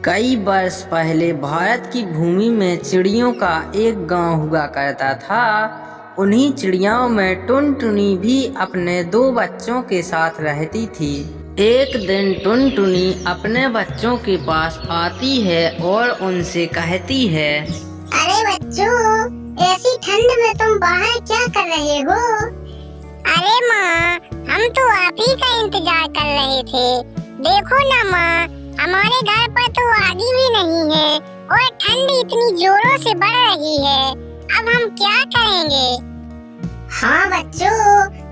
कई वर्ष पहले भारत की भूमि में चिड़ियों का एक गांव हुआ करता था। उन्हीं चिड़ियाओं में टुनटुनी भी अपने दो बच्चों के साथ रहती थी। एक दिन टुनटुनी अपने बच्चों के पास आती है और उनसे कहती है, अरे बच्चों, ऐसी ठंड में तुम बाहर क्या कर रहे हो? अरे माँ, हम तो आप ही का इंतजार कर रहे थे। देखो ना माँ, हमारे घर पर तो आगी भी नहीं है और ठंड इतनी जोरों से बढ़ रही है। अब हम क्या करेंगे? हाँ बच्चों,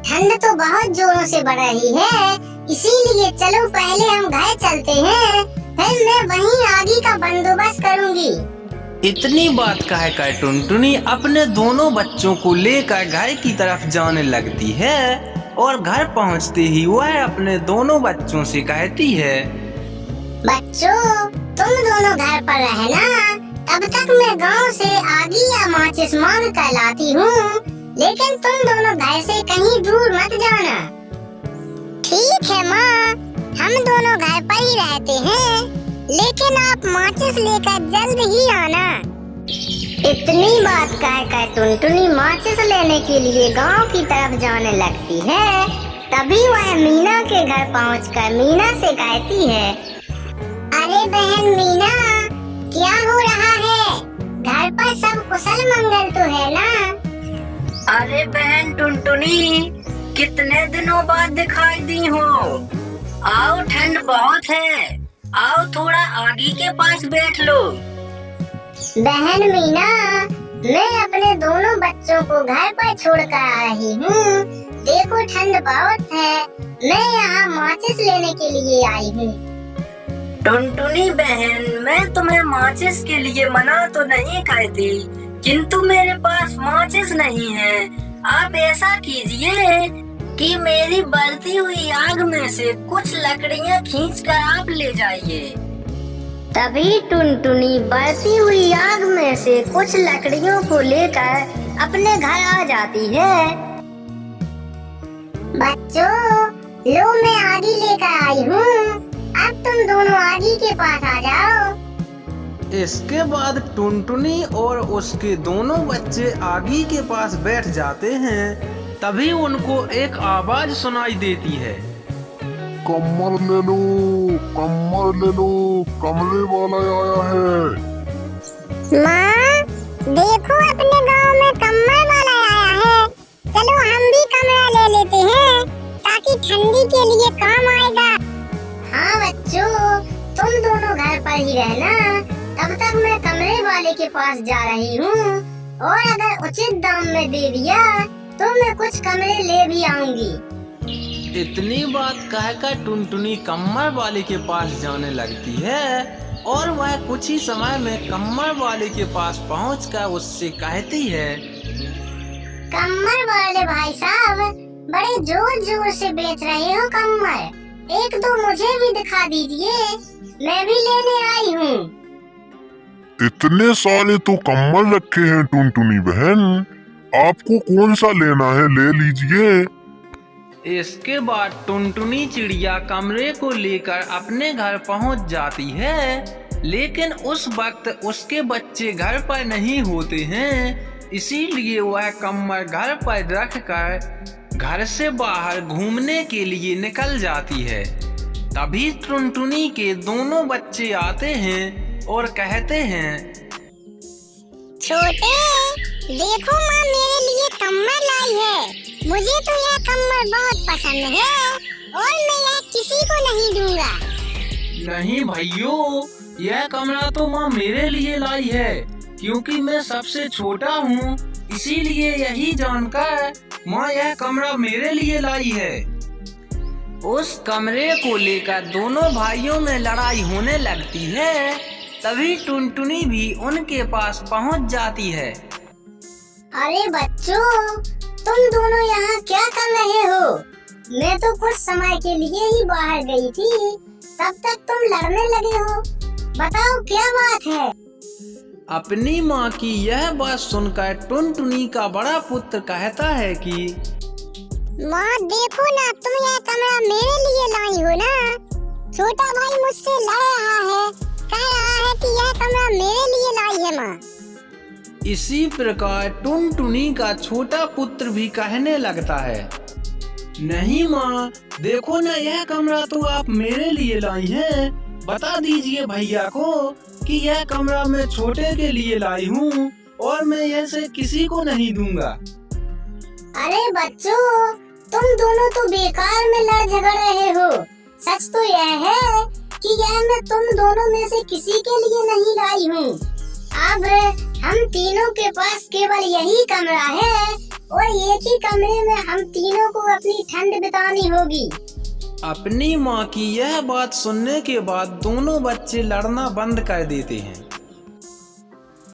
ठंड तो बहुत जोरों से बढ़ रही है, इसीलिए चलो पहले हम घर चलते हैं, फिर मैं वहीं आगी का बंदोबस्त करूँगी। इतनी बात कहकर टुनटुनी अपने दोनों बच्चों को लेकर घर की तरफ जाने लगती है और घर पहुंचते ही वह अपने दोनों बच्चों से कहती है, बच्चों, तुम दोनों घर पर रहना, तब तक मैं गांव से आगी या माचिस मांग कर लाती हूँ, लेकिन तुम दोनों घर से कहीं दूर मत जाना। ठीक है माँ, हम दोनों घर पर ही रहते हैं, लेकिन आप माचिस लेकर जल्द ही आना। इतनी बात कहकर टुनटुनी माचिस लेने के लिए गांव की तरफ जाने लगती है। तभी वह मीना के घर पहुंचकर मीना से कहती है, अरे बहन मीना, क्या हो रहा है? घर पर सब कुशल मंगल तो है ना? अरे बहन टुनटुनी, कितने दिनों बाद दिखाई दी हो। आओ, ठंड बहुत है, आओ थोड़ा आगी के पास बैठ लो। बहन मीना, मैं अपने दोनों बच्चों को घर पर छोड़कर आ रही हूँ। देखो ठंड बहुत है, मैं यहाँ माचिस लेने के लिए आई हूँ। टुनटुनी बहन, मैं तुम्हें माचिस के लिए मना तो नहीं करती, किंतु मेरे पास माचिस नहीं है। आप ऐसा कीजिए कि मेरी बलती हुई आग में से कुछ लकड़ियाँ खींचकर आप ले जाइए। तभी टुनटुनी बढ़ती हुई आग में से कुछ लकड़ियों को लेकर अपने घर आ जाती है। बच्चों, लो मैं आगी लेकर आई हूँ, अब तुम दोनों आगी के पास आ जाओ। इसके बाद टुनटुनी और उसके दोनों बच्चे आगी के पास बैठ जाते हैं। तभी उनको एक आवाज सुनाई देती है, कम्बल ले लो, कम्बल ले लो, कमरे वाला आया है। माँ, देखो अपने गांव में कम्बल वाला आया है, चलो हम भी कमरा ले लेते हैं, ताकि ठंडी के लिए काम आएगा। हाँ बच्चों, तुम दोनों घर पर ही रहना, तब तक मैं कमरे वाले के पास जा रही हूँ, और अगर उचित दाम में दे दिया तो मैं कुछ कमरे ले भी आऊंगी। इतनी बात कहकर टुनटुनी कम्बल वाले के पास जाने लगती है और वह कुछ ही समय में कम्बल वाले के पास पहुंचकर उससे कहती है, कम्बल वाले भाई साहब, बड़े जोर जोर से बेच रहे हो कम्बल, एक दो मुझे भी दिखा दीजिए, मैं भी लेने आई हूँ। इतने सारे तो कम्बल रखे हैं टुनटुनी बहन, आपको कौन सा लेना है ले लीजिए। इसके बाद टुनटुनी चिड़िया कमरे को लेकर अपने घर पहुंच जाती है, लेकिन उस वक्त उसके बच्चे घर पर नहीं होते हैं, इसीलिए वह कम्बल घर पर रखकर घर से बाहर घूमने के लिए निकल जाती है। तभी टुनटुनी के दोनों बच्चे आते हैं और कहते हैं, छोटे, देखो माँ मेरे लिए कम्बल लाई है, मुझे तो यह कम्बल बहुत पसंद है और मैं यह किसी को नहीं दूंगा। नहीं भाइयों, यह कमरा तो माँ मेरे लिए लाई है, क्योंकि मैं सबसे छोटा हूँ, इसीलिए यही जानकर माँ यह कमरा मेरे लिए लाई है। उस कमरे को लेकर दोनों भाइयों में लड़ाई होने लगती है। तभी टुनटुनी भी उनके पास पहुँच जाती है। अरे बच्चों, तुम दोनों यहाँ क्या कर रहे हो? मैं तो कुछ समय के लिए ही बाहर गई थी, तब तक तुम लड़ने लगे हो, बताओ क्या बात है? अपनी माँ की यह बात सुनकर टुनटुनी का बड़ा पुत्र कहता है कि माँ देखो ना, तुम यह कमरा मेरे लिए लाई हो ना, छोटा भाई मुझसे लड़ रहा है, दूंगा। इसी प्रकार टुनटुनी का छोटा पुत्र भी कहने लगता है, नहीं माँ, देखो ना, यह कमरा तो आप मेरे लिए लाई हैं। बता दीजिए भैया को कि यह कमरा मैं छोटे के लिए लाई हूँ और मैं ऐसे किसी को नहीं दूंगा। अरे बच्चों, तुम दोनों तो बेकार में लड़ झगड़ रहे हो। सच तो यह है कि यह मैं तुम दोनों में से किसी के लिए नहीं लाई हूँ। अब हम तीनों के पास केवल यही कमरा है और एक ही कमरे में हम तीनों को अपनी ठंड बितानी होगी। अपनी माँ की यह बात सुनने के बाद दोनों बच्चे लड़ना बंद कर देते हैं।